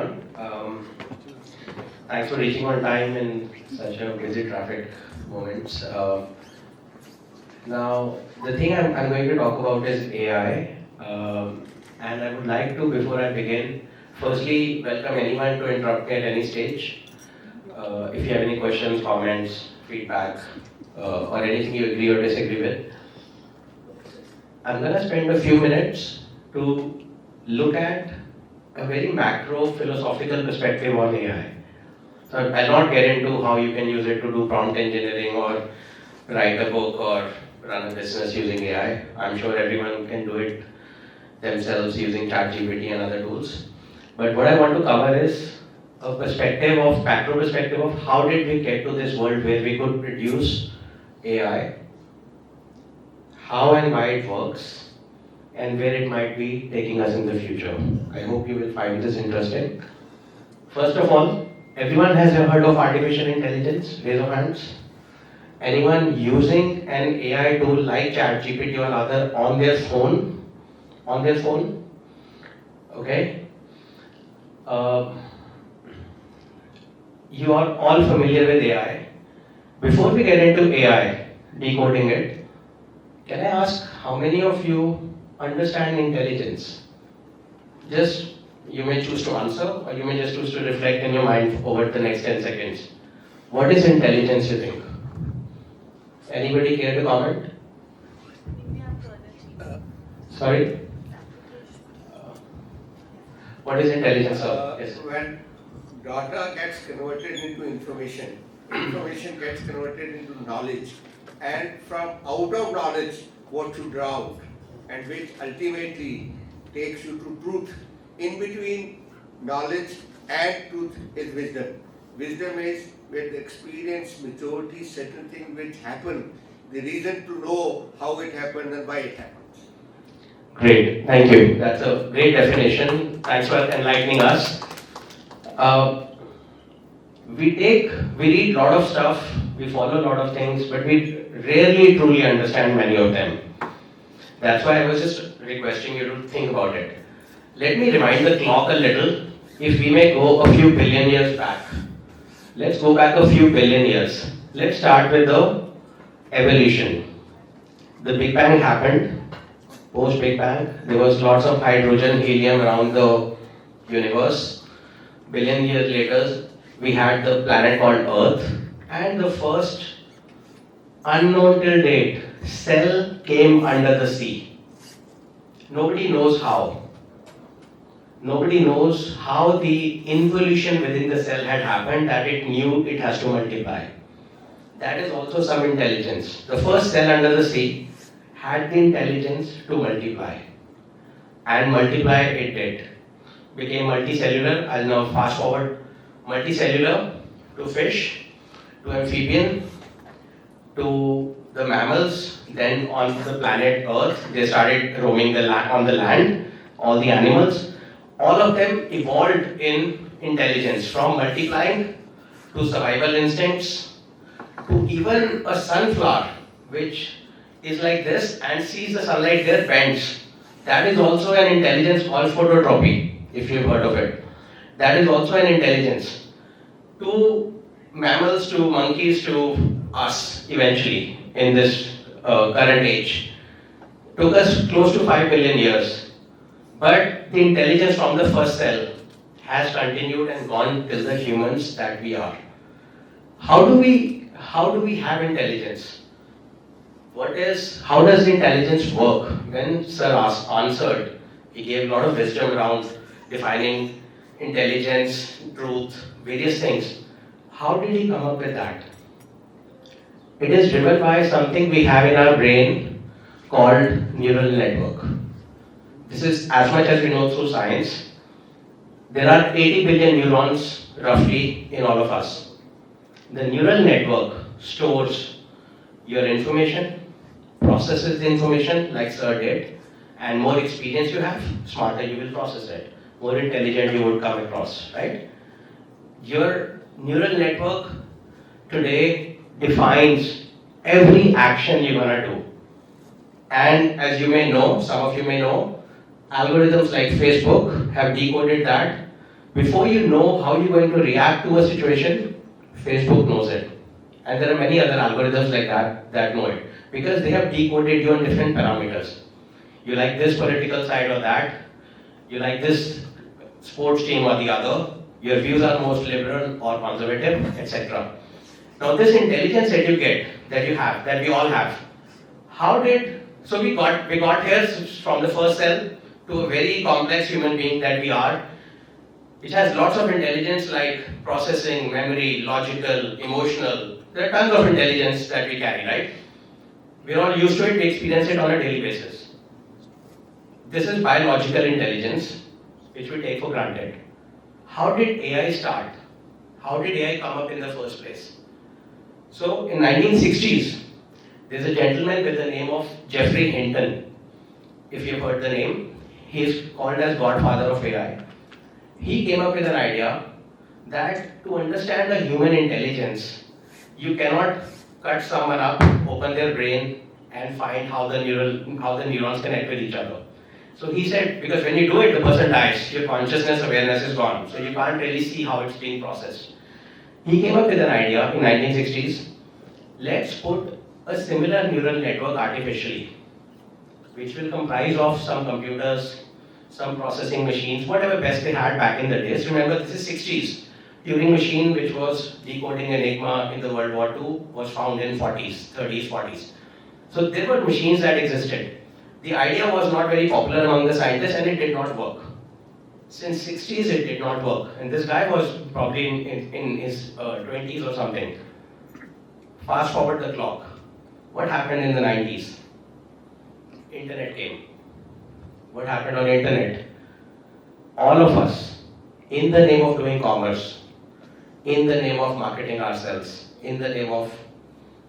everyone. Thanks for reaching on time in such a busy traffic moments. Now, the thing I'm going to talk about is AI. And I would like to, before I begin, firstly welcome anyone to interrupt me at any stage. If you have any questions, comments, feedback, or anything you agree or disagree with. I'm going to spend a few minutes to look at a very macro philosophical perspective on AI. So I'll not get into how you can use it to do prompt engineering or write a book or run a business using AI. I'm sure everyone can do it themselves using ChatGPT and other tools. But what I want to cover is a macro perspective of how did we get to this world where we could produce AI, how and why it works, and where it might be taking us in the future. I hope you will find this interesting. First of all, everyone has heard of artificial intelligence? Raise of hands. Anyone using an AI tool like ChatGPT or other on their phone? On their phone? Okay. You are all familiar with AI. Before we get into AI, decoding it, can I ask how many of you understand intelligence? Just, you may choose to answer or you may just choose to reflect in your mind over the next 10 seconds. What is intelligence, you think? Anybody care to comment? Sorry? What is intelligence, sir? Yes. When data gets converted into information, information gets converted into knowledge, and from out of knowledge what you draw out, and which ultimately takes you to truth. In between knowledge and truth is wisdom. Wisdom is with experience, maturity, certain things which happen, the reason to know how it happened and why it happens. Great, thank you. That's a great definition. Thanks for enlightening us. We read a lot of stuff, we follow a lot of things, but we rarely truly understand many of them. That's why I was just requesting you to think about it. Let me rewind the clock a little. If we may go a few billion years back. Let's go back a few billion years. Let's start with the evolution. The Big Bang happened. Post Big Bang, there was lots of hydrogen, helium around the universe. Billion years later, we had the planet called Earth, and the first unknown till date cell came under the sea. Nobody knows how. Nobody knows how the involution within the cell had happened that it knew it has to multiply. That is also some intelligence. The first cell under the sea had the intelligence to multiply. And multiply it did. Became multicellular. I'll now fast forward. Multicellular to fish, to amphibian, to the mammals. Then on the planet Earth, they started roaming on the land. All the animals. All of them evolved in intelligence, from multiplying to survival instincts to even a sunflower which is like this and sees the sunlight there, bends. That is also an intelligence called phototropy, if you've heard of it. That is also an intelligence. To mammals, to monkeys, to us eventually in this current age. Took us close to 5 billion years. But the intelligence from the first cell has continued and gone till the humans that we are. How do we have intelligence? How does intelligence work? When Sir answered, he gave a lot of wisdom around defining intelligence, truth, various things. How did he come up with that? It is driven by something we have in our brain called neural network. This is as much as we know through science. There are 80 billion neurons roughly in all of us. The neural network stores your information, processes the information like Sir did, and more experience you have, smarter you will process it. More intelligent you would come across, right? Your neural network today defines every action you're gonna do. And as you may know, some of you may know, algorithms like Facebook have decoded that Before you know how you're going to react to a situation, Facebook knows it. And there are many other algorithms like that know it. Because they have decoded you on different parameters. You like this political side or that, you like this sports team or the other, your views are most liberal or conservative, etc. Now this intelligence that you get, that you have, that we all have, so we got here from the first cell to a very complex human being that we are, which has lots of intelligence like processing, memory, logical, emotional. There are tons of intelligence that we carry, right? We're all used to it, we experience it on a daily basis. This is biological intelligence, which we take for granted. How did AI start? How did AI come up in the first place? So in 1960s, there's a gentleman with the name of Geoffrey Hinton. If you've heard the name, he is called as Godfather of AI. He came up with an idea that to understand the human intelligence, you cannot cut someone up, open their brain, and find how the neurons connect with each other. So he said, because when you do it, the person dies, your consciousness awareness is gone, so you can't really see how it's being processed. He came up with an idea in 1960s, let's put a similar neural network artificially, which will comprise of some computers, some processing machines, whatever best they had back in the days. Remember, this is 60s. Turing machine, which was decoding Enigma in the World War II, was found in 40s, 30s, 40s. So there were machines that existed. The idea was not very popular among the scientists and it did not work. Since 60s it did not work. And this guy was probably in his 20s or something. Fast forward the clock. What happened in the 90s? Internet came. What happened on internet? All of us, in the name of doing commerce, in the name of marketing ourselves, in the name of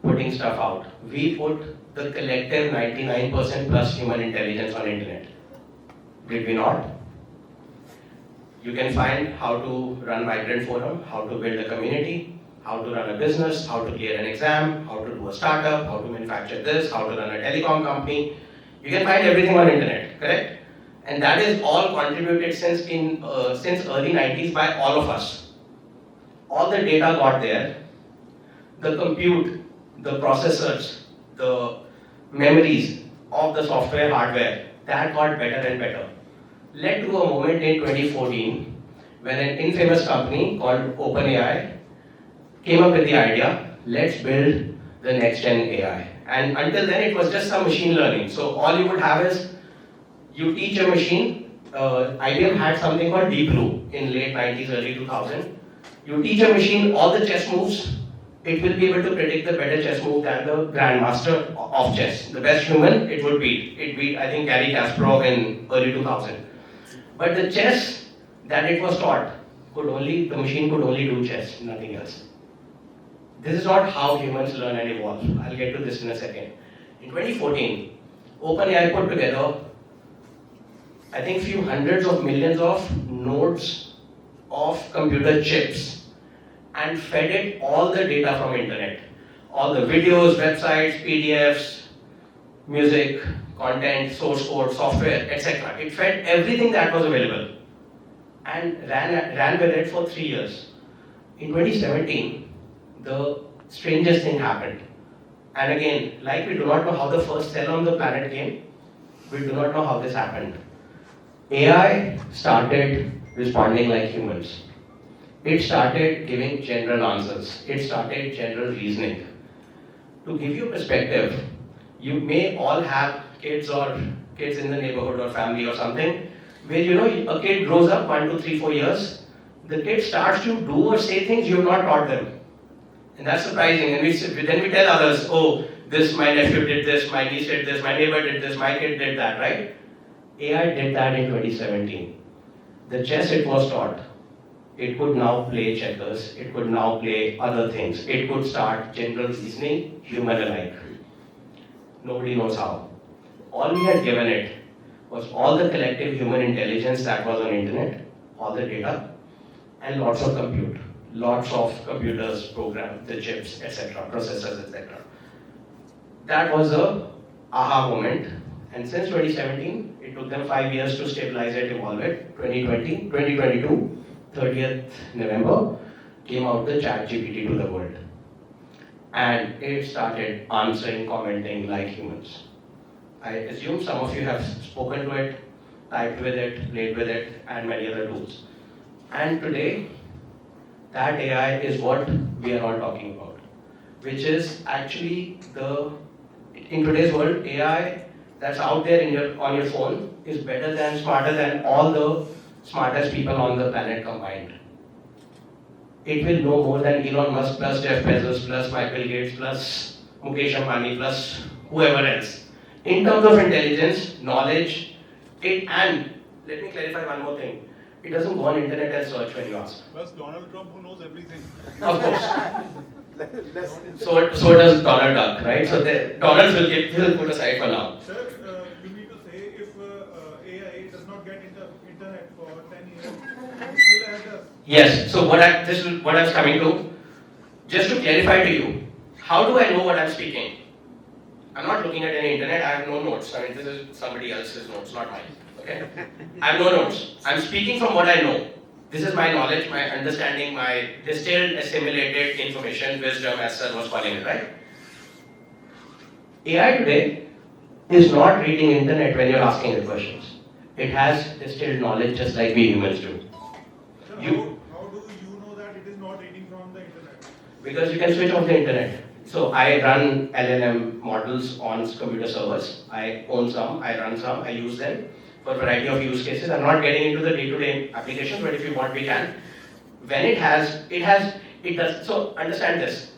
putting stuff out, we put the collective 99% plus human intelligence on internet. Did we not? You can find how to run Vibrant Forum, how to build a community, how to run a business, how to clear an exam, how to do a startup, how to manufacture this, how to run a telecom company. You can find everything on internet, correct? And that is all contributed since early 90s by all of us. All the data got there, the compute, the processors, the memories of the software, hardware, that got better and better. Led to a moment in 2014 when an infamous company called OpenAI came up with the idea, let's build the next gen AI. And until then it was just some machine learning. So all you would have is, you teach a machine, IBM had something called Deep Blue in late 90s, early 2000. You teach a machine all the chess moves, it will be able to predict the better chess move than the grandmaster of chess. The best human it would beat. It beat, I think, Gary Kasparov in early 2000. But the chess that it was taught, the machine could only do chess, nothing else. This is not how humans learn and evolve. I'll get to this in a second. In 2014, OpenAI put together, I think, few hundreds of millions of nodes of computer chips and fed it all the data from internet. All the videos, websites, PDFs, music, content, source code, software, etc. It fed everything that was available and ran with it for 3 years. In 2017, the strangest thing happened. And again, like we do not know how the first cell on the planet came, we do not know how this happened. AI started responding like humans. It started giving general answers. It started general reasoning. To give you perspective, you may all have kids in the neighborhood or family or something, where a kid grows up 1, 2, 3, 4 years, the kid starts to do or say things you have not taught them. And that's surprising. And then we tell others, oh, my nephew did this, my niece did this, my neighbor did this, my kid did that, right? AI did that in 2017. The chess it was taught, it could now play checkers, it could now play other things. It could start general reasoning, human alike. Nobody knows how. All we had given it was all the collective human intelligence that was on internet, all the data, and lots of compute. Lots of computers, programs, the chips, etc., processors, etc. That was a aha moment. And since 2017, it took them 5 years to stabilize it, evolve it. 2020, 2022, 30th November, came out the ChatGPT to the world. And it started answering, commenting like humans. I assume some of you have spoken to it, typed with it, played with it, and many other tools. And today, that AI is what we are all talking about, which is actually in today's world, AI that's out there on your phone is better than, smarter than all the smartest people on the planet combined. It will know more than Elon Musk plus Jeff Bezos plus Michael Gates plus Mukesh Ambani plus whoever else. In terms of intelligence, knowledge, and let me clarify one more thing. It doesn't go on internet and search when you ask. Plus Donald Trump, who knows everything. Of course. So does Donald Duck, right? So Donald will put aside for now. Sir, you need to say if AI does not get internet for 10 years, it still has us. Yes. So this is what I was coming to. Just to clarify to you, how do I know what I'm speaking? I'm not looking at any internet. I have no notes. I mean, this is somebody else's notes, not mine. Okay? I have no notes. I'm speaking from what I know. This is my knowledge, my understanding, my distilled, assimilated information, wisdom, as Sir was calling it, right? AI today is not reading internet when you're asking it questions. It has distilled knowledge just like we humans do. Sir, how do you know that it is not reading from the internet? Because you can switch off the internet. So I run LLM models on computer servers. I own some, I run some, I use them for a variety of use cases. I'm not getting into the day-to-day applications, but if you want, we can. When it does, so understand this.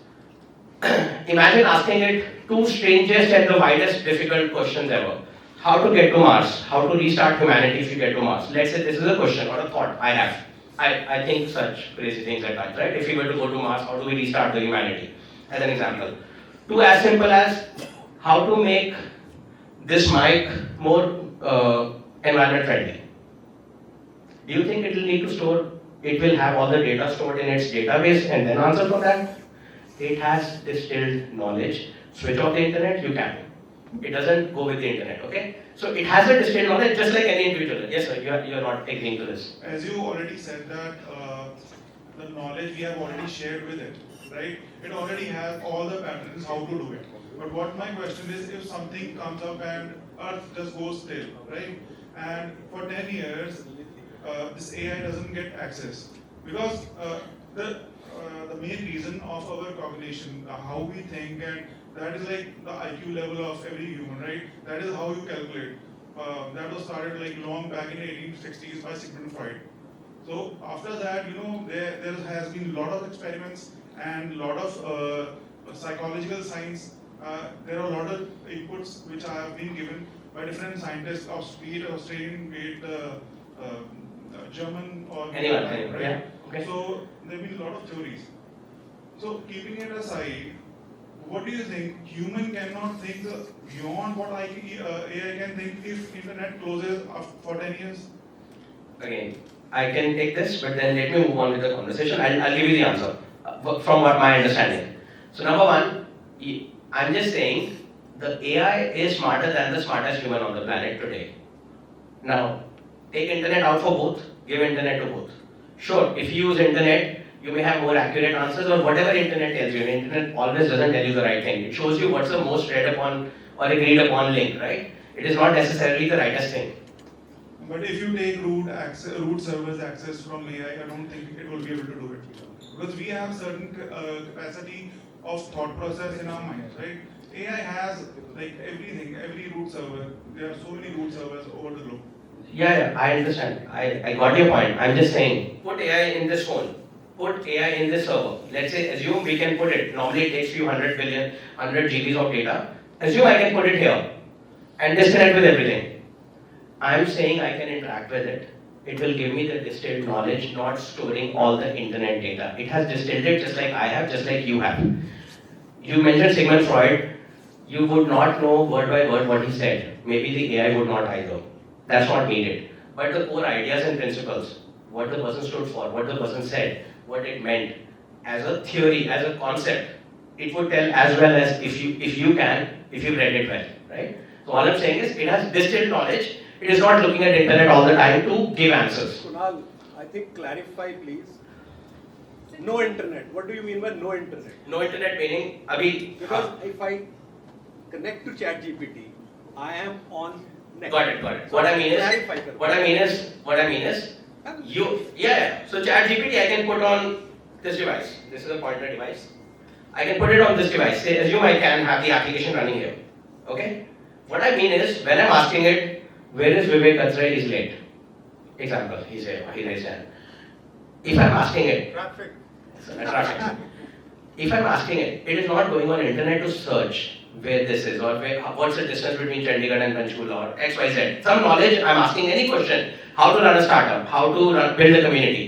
Imagine asking it two strangest and the widest difficult questions ever. How to get to Mars? How to restart humanity if you get to Mars? Let's say this is a question or a thought I have. I think such crazy things at times, right? If we were to go to Mars, how do we restart the humanity? As an example. To as simple as how to make this mic more environment friendly. Do you think it will need to store, it will have all the data stored in its database and then answer for that? It has distilled knowledge. Switch off the internet, you can. It doesn't go with the internet, okay? So it has a distilled knowledge just like any individual. Yes sir, you are not agreeing to this. As you already said that the knowledge we have already shared with it, right? It already has all the patterns how to do it. But what my question is, if something comes up and Earth just goes still, right? And for 10 years, this AI doesn't get access. Because the main reason of our cognition, how we think, and that is like the IQ level of every human, right? That is how you calculate. That was started like long back in the 1860s by Sigmund Freud. So after that, there has been a lot of experiments and a lot of psychological science. There are a lot of inputs which have been given by different scientists of speed, Australian, be it German or Anyone, right? yeah. Okay. So there have been a lot of theories. So keeping it aside, what do you think? Human cannot think beyond what AI can think if internet closes for 10 years? Again, I can take this, but then let me move on with the conversation. I'll give you the answer from what my understanding. So number one, I'm just saying the AI is smarter than the smartest human on the planet today. Now, take internet out for both, give internet to both. Sure, if you use internet, you may have more accurate answers or whatever internet tells you. Internet always doesn't tell you the right thing. It shows you what's the most read upon or agreed upon link, right? It is not necessarily the rightest thing. But if you take root servers access from AI, I don't think it will be able to do it. Because we have certain capacity of thought process in our minds, right? AI has like everything, every root server. There are so many root servers over the globe. Yeah, I understand. I got your point. I'm just saying, put AI in this phone. Put AI in this server. Let's say, assume we can put it. Normally it takes few 100 GBs of data. Assume I can put it here and disconnect with everything. I'm saying I can interact with it. It will give me the distilled knowledge, not storing all the internet data. It has distilled it just like I have, just like you have. You mentioned Sigmund Freud. You would not know word by word what he said. Maybe the AI would not either. That's not needed. But the core ideas and principles, what the person stood for, what the person said, what it meant, as a theory, as a concept, it would tell as well as if you read it well, right? So all I'm saying is it has distilled knowledge. It is not looking at internet all the time to give answers. Kunal, I think clarify please. No internet. What do you mean by no internet? No internet meaning abhi. Because if I connect to ChatGPT, I am on net. Got it. So What I mean is, so ChatGPT I can put on this device. This is a pointer device. I can put it on this device. Say, assume I can have the application running here. Okay? What I mean is, when I'm asking it, where is Vivek Katra? He's late. Example, he's here, he raised hand. If I'm asking it, traffic. If I'm asking it, it is not going on internet to search where this is or what's the distance between Chandigarh and Panchkula or XYZ. Some knowledge, I'm asking any question. How to run a startup, how to build a community.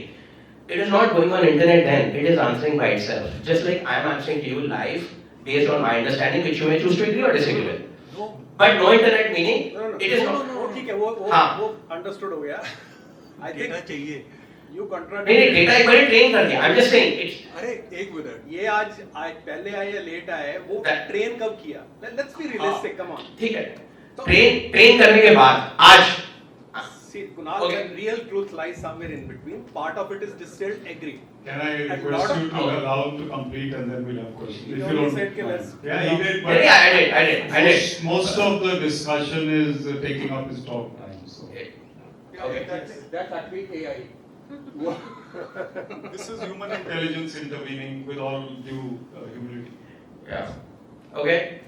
It is not going on internet then, it is answering by itself. Just like I am answering to you live based on my understanding, which you may choose to agree or disagree with. No. But no internet meaning, it is not. No, ठीक है वो understood हो गया. I think चाहिए. You contradict. नहीं data एक बार train कर दिया. I'm just saying it's. अरे एक मिनट. ये आज पहले आए या लेट आए वो ट्रेन कब किया? Let's be realistic. Come on. ठीक है. ट्रेन करने के बाद आज. See, Kunal, the real truth lies somewhere in between. Part of it is distilled. Agree. Can I request you to allow him to complete and then we'll have questions? If you only don't said कि let's. Yeah, he did. But Yeah, I did. Most of the discussion is taking up his talk time. So. Okay. That's actually AI. This is human intelligence intervening with all due humility. Yeah. Okay.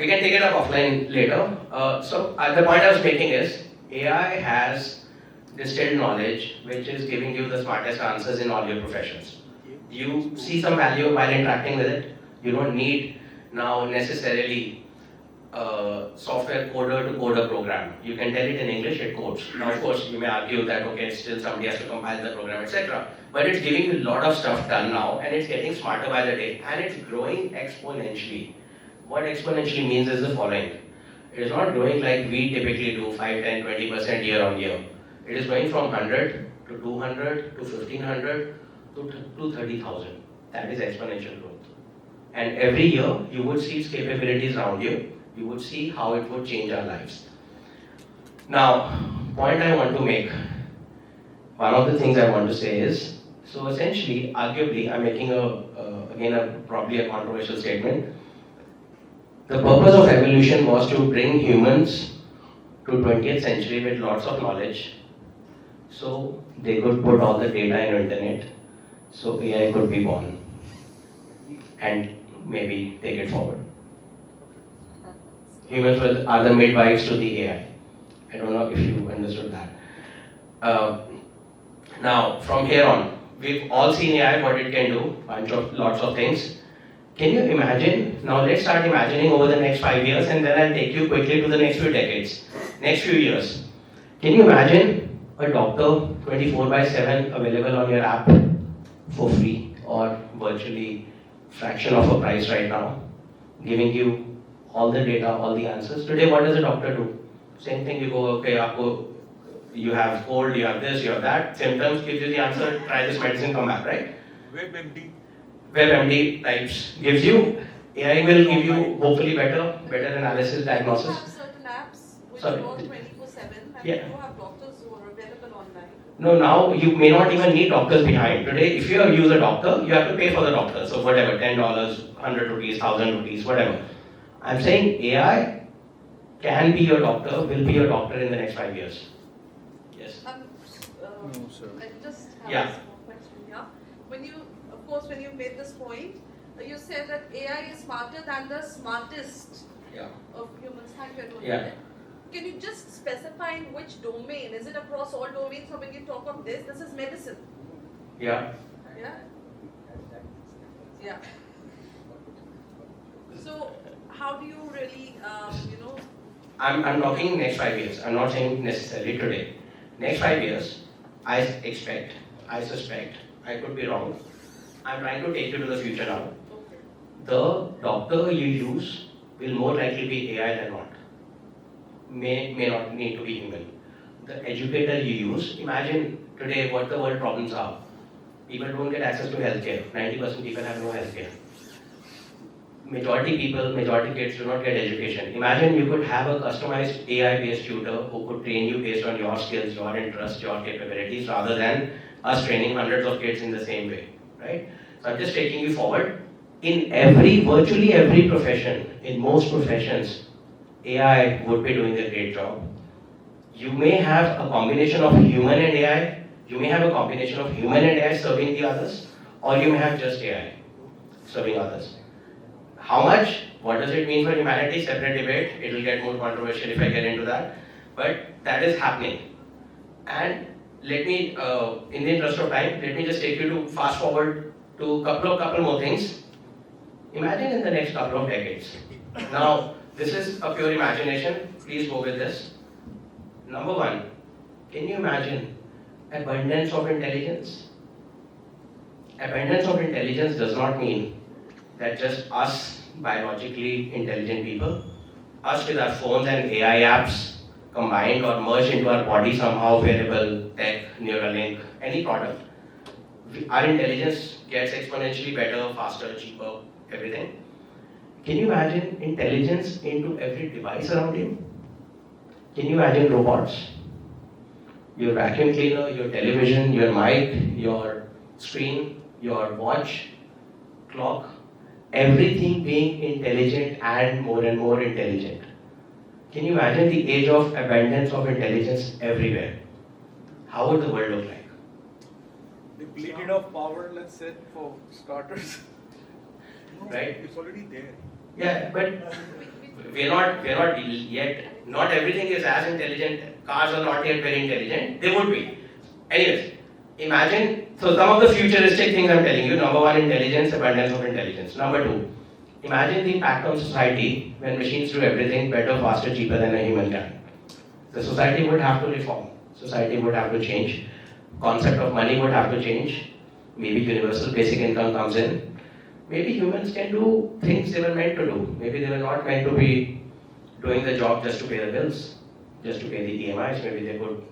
We can take it up offline later. So the point I was making is AI has distilled knowledge which is giving you the smartest answers in all your professions. You see some value while interacting with it. You don't need now necessarily software coder to code a program. You can tell it in English, it codes. Now, of course, you may argue that okay, still somebody has to compile the program, etc. But it's giving you a lot of stuff done now, and it's getting smarter by the day, and it's growing exponentially. What exponentially means is the following: it is not growing like we typically do 5, 10, 20% year on year. It is going from 100 to 200 to 1500 to 30,000. That is exponential growth. And every year, you would see its capabilities around you. You would see how it would change our lives. Now, point I want to make, one of the things I want to say is, so essentially, arguably, I'm making probably a controversial statement. The purpose of evolution was to bring humans to 20th century with lots of knowledge, so they could put all the data in the internet, so AI could be born, and maybe take it forward. Humans are the midwives to the AI. I don't know if you understood that. Now, from here on, we've all seen AI, what it can do, lots of things. Can you imagine? Now let's start imagining over the next 5 years, and then I'll take you quickly to the next few decades, next few years. Can you imagine a doctor 24/7 available on your app for free or virtually fraction of a price right now, giving you all the data, all the answers? Today, what does a doctor do? Same thing, you go, okay, you have cold, you have this, you have that, symptoms, gives you the answer, try this medicine, come back, right? WebMD types gives you, AI will give you hopefully better analysis, diagnosis. You have certain apps which Sorry. work 24/7 and Yeah. you have doctors who are available online. No, now you may not even need doctors behind. Today, if you use a doctor, you have to pay for the doctor. So whatever, $10, 100 rupees, 1,000 rupees, whatever. I'm saying AI can be your doctor, will be your doctor in the next 5 years. Yes. No, sir. I just have Yeah. a small question, yeah. When you made this point, you said that AI is smarter than the smartest of humans. Thank you, I told you Yeah. that. Can you just specify in which domain? Is it across all domains? So when you talk of this is medicine. Yeah. Yeah. Yeah. So how do you really, I'm talking next 5 years. I'm not saying necessarily today. Next 5 years, I suspect, I could be wrong. I'm trying to take you to the future now. Okay. The doctor you use will more likely be AI than not. May not need to be human. The educator you use, imagine today what the world problems are. People don't get access to healthcare. 90% people have no healthcare. majority kids do not get education. Imagine you could have a customized AI-based tutor who could train you based on your skills, your interests, your capabilities, rather than us training hundreds of kids in the same way, right? So I'm just taking you forward. In virtually every profession, in most professions, AI would be doing a great job. You may have a combination of human and AI. You may have a combination of human and AI serving the others, or you may have just AI serving others. How much? What does it mean for humanity? Separate debate. It will get more controversial if I get into that. But that is happening. And let me, in the interest of time, let me just take you to fast forward to couple more things. Imagine in the next couple of decades. Now, this is a pure imagination. Please go with this. Number one, can you imagine abundance of intelligence? Abundance of intelligence does not mean that just us biologically intelligent people, us with our phones and AI apps combined or merged into our body somehow, wearable, tech, Neuralink, any product, our intelligence gets exponentially better, faster, cheaper, everything. Can you imagine intelligence into every device around you? Can you imagine robots? Your vacuum cleaner, your television, your mic, your screen, your watch, clock, everything being intelligent and more intelligent. Can you imagine the age of abundance of intelligence everywhere? How would the world look like? Depleted of power, let's say, for starters. Right? It's already there. Yeah, but we're not yet. Not everything is as intelligent. Cars are not yet very intelligent. They would be. Anyways, imagine. So some of the futuristic things I'm telling you. Number one, intelligence, abundance of intelligence. Number two, imagine the impact on society when machines do everything better, faster, cheaper than a human can. The society would have to reform. Society would have to change. Concept of money would have to change. Maybe universal basic income comes in. Maybe humans can do things they were meant to do. Maybe they were not meant to be doing the job just to pay the bills, just to pay the EMIs. Maybe they could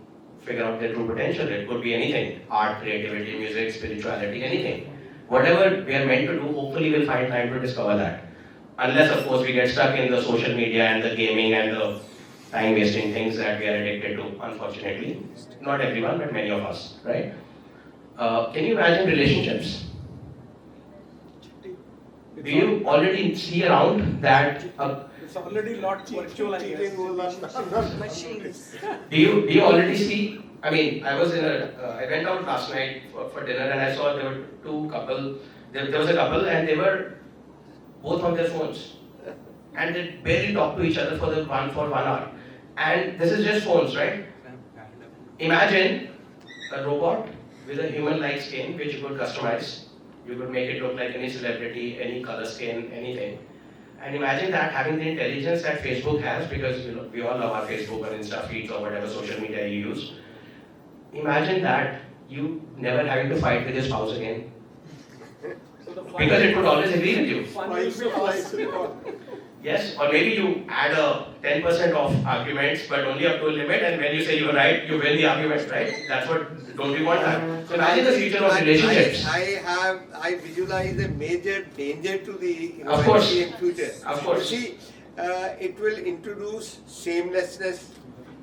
figure out their true potential. It could be anything: art, creativity, music, spirituality, anything. Whatever we are meant to do, hopefully we'll find time to discover that. Unless, of course, we get stuck in the social media and the gaming and the time-wasting things that we are addicted to, unfortunately. Not everyone, but many of us, right? Can you imagine relationships? Do you already see around that? It's already not virtual, I guess. Machines. Do you already see? I mean, I went out last night for dinner and I saw there were two couple. There was a couple and they were both on their phones, and they barely talk to each other for 1 hour. And this is just phones, right? Imagine a robot with a human-like skin which you could customize. You could make it look like any celebrity, any color skin, anything. And imagine that having the intelligence that Facebook has, because we all love our Facebook or Insta feeds or whatever social media you use. Imagine that you never having to fight with your spouse again. Because it could always agree with you. Yes, or maybe you add a 10% of arguments, but only up to a limit, and when you say you're right, you win the argument, right? That's what, don't we want that? So imagine the future of relationships. I visualize a major danger to the Of course. humanity in future. Of course. You see, it will introduce shamelessness,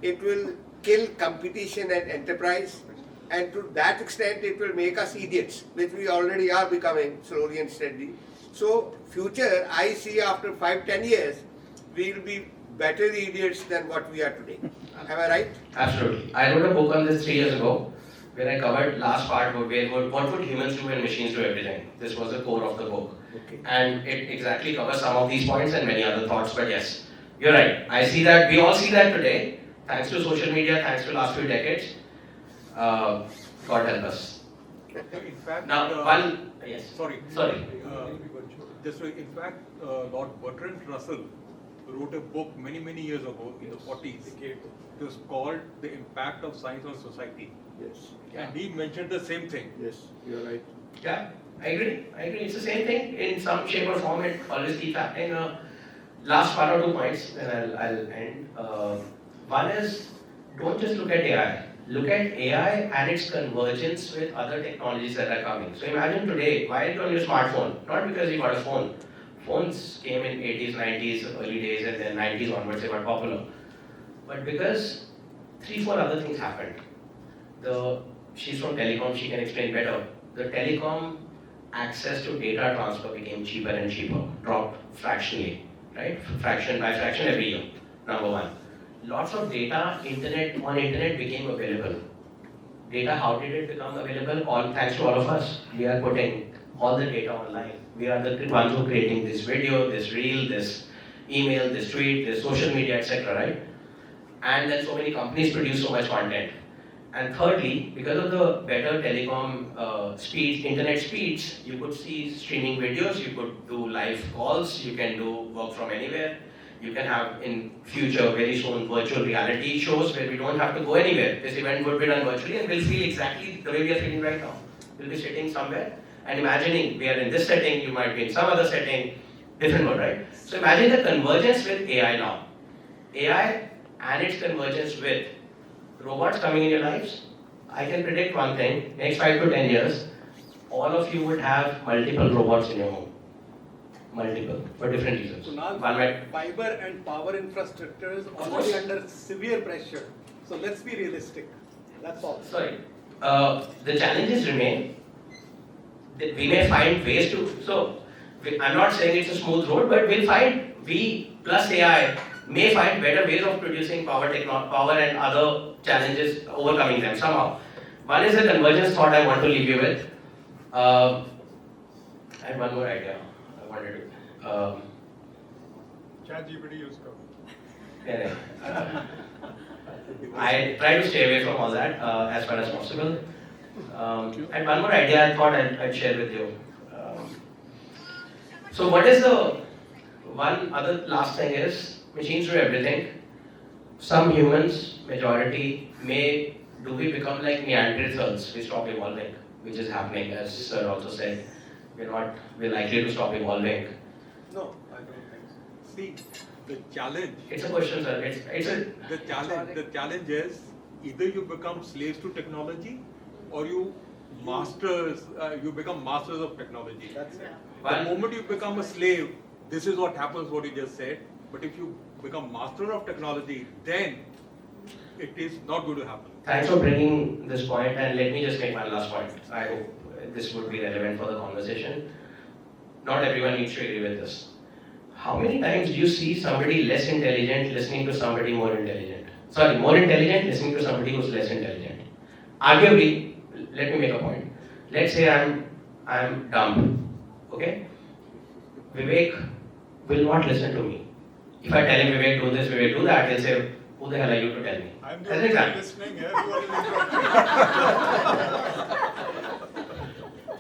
it will kill competition and enterprise, and to that extent it will make us idiots, which we already are becoming slowly and steadily. So future, I see after 5-10 years, we will be better idiots than what we are today. Am I right? Absolutely. I wrote a book on this 3 years ago, where I covered last part of what would humans do when machines do everything. This was the core of the book. Okay. And it exactly covers some of these points and many other thoughts, but yes, you're right. I see that, we all see that today, thanks to social media, thanks to last few decades. God help us. In fact, Now, yes. Sorry. In fact, Lord Bertrand Russell wrote a book many years ago in the 40s. It was called The Impact of Science on Society. Yes. And he mentioned the same thing. Yes, you are right. Yeah, I agree. It's the same thing. In some shape or form, it always keeps happening. Last 1 or 2 points, and I'll end. One is, don't just look at AI. Look at AI and its convergence with other technologies that are coming. So imagine today, why are you on your smartphone? Not because you got a phone. Phones came in 80s, 90s, early days, and then 90s onwards they got popular. But because 3-4 other things happened. She's from telecom, she can explain better. The telecom access to data transfer became cheaper and cheaper, dropped fractionally, right? Fraction by fraction every year, number one. Lots of data on internet became available. Data, how did it become available? All thanks to all of us. We are putting all the data online. We are the ones who are creating this video, this reel, this email, this tweet, this social media, etc., right? And then so many companies produce so much content. And thirdly, because of the better telecom speeds, internet speeds, you could see streaming videos, you could do live calls, you can do work from anywhere. You can have in future, very soon, virtual reality shows where we don't have to go anywhere. This event would be done virtually and we'll feel exactly the way we are feeling right now. We'll be sitting somewhere and imagining we are in this setting, you might be in some other setting, different one, right? So imagine the convergence with AI now. AI and its convergence with robots coming in your lives. I can predict one thing, next 5 to 10 years, all of you would have multiple robots in your home. Multiple, for different reasons. Kunal, One might, fiber and power infrastructure is already under severe pressure. So let's be realistic. That's all. sorry, the challenges remain. We may find ways to, I'm not saying it's a smooth road, but we plus AI may find better ways of producing power and other challenges, overcoming them somehow. One is the convergence thought I want to leave you with. I had one more idea I wanted to. ChatGPT use karo. I try to stay away from all that as far as possible. And one more idea I thought I'd share with you. So what is the one other last thing is, machines do everything. Some humans, majority, do we become like Neanderthals? We stop evolving, which is happening, as Sir also said. We're likely to stop evolving. No, I don't think so. See, the challenge. It's a question, sir. The challenge is either you become slaves to technology, or you become masters of technology. That's it. The moment you become a slave, this is what happens. What you just said. But if you become master of technology, then it is not going to happen. Thanks for bringing this point, and let me just make one last point. I hope this would be relevant for the conversation. Not everyone needs to agree with this. How many times do you see somebody less intelligent listening to somebody more intelligent? Sorry, more intelligent listening to somebody who's less intelligent? Arguably, let me make a point. Let's say I'm dumb, okay? Vivek will not listen to me. If I tell him Vivek do this, Vivek do that, he'll say, who the hell are you to tell me? I'm As an example. listening here. You are interrupting.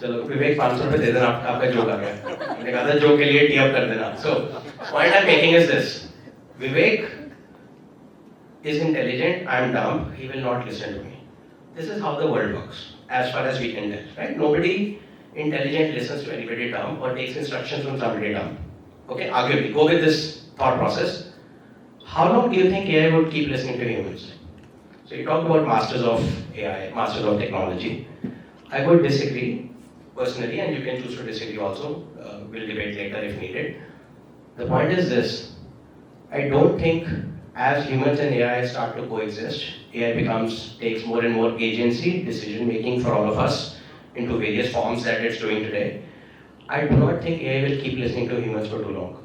चलो विवेक 500 रुपए दे देना आपका joke आ गया मैंने कहा था joke के लिए टी अप कर देना so point I'm making is this Vivek is intelligent I'm dumb he will not listen to me this is how the world works as far as we can tell right nobody intelligent listens to anybody dumb or takes instructions from somebody dumb okay arguably go with this thought process how long do you think AI would keep listening to humans so you talk about masters of AI masters of technology I would disagree personally, and you can choose to disagree also. We'll debate later if needed. The point is this. I don't think as humans and AI start to coexist, AI takes more and more agency, decision making for all of us into various forms that it's doing today. I do not think AI will keep listening to humans for too long.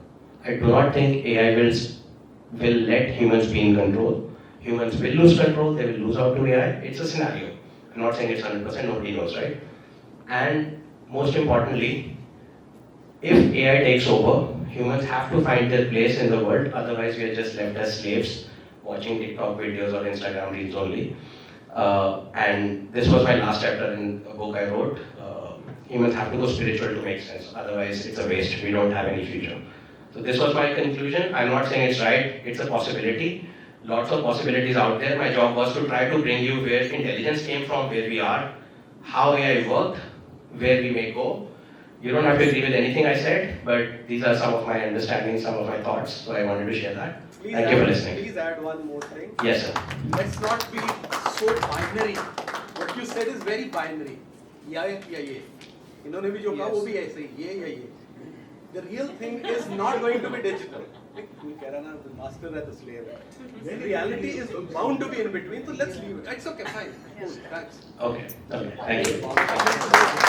I do not think AI will let humans be in control. Humans will lose control, they will lose out to AI. It's a scenario. I'm not saying it's 100%, nobody knows, right? And most importantly, if AI takes over, humans have to find their place in the world, otherwise we are just left as slaves watching TikTok videos or Instagram reels only. And this was my last chapter in a book I wrote. Humans have to go spiritual to make sense, otherwise it's a waste, we don't have any future. So this was my conclusion. I'm not saying it's right, it's a possibility. Lots of possibilities out there. My job was to try to bring you where intelligence came from, where we are, how AI worked, where we may go. You don't have to agree with anything I said, but these are some of my understandings, some of my thoughts, so I wanted to share that. Thank you for listening. Please add one more thing. Yes, sir. Let's not be so binary. What you said is very binary. या ये इन्होंने भी जो कहा वो भी ऐसे ही ये या ये The real thing is not going to be digital. Kirana, the master and the slave. The reality is bound to be in between, so let's leave it. It's okay, fine. Cool, thanks. Okay, thank you.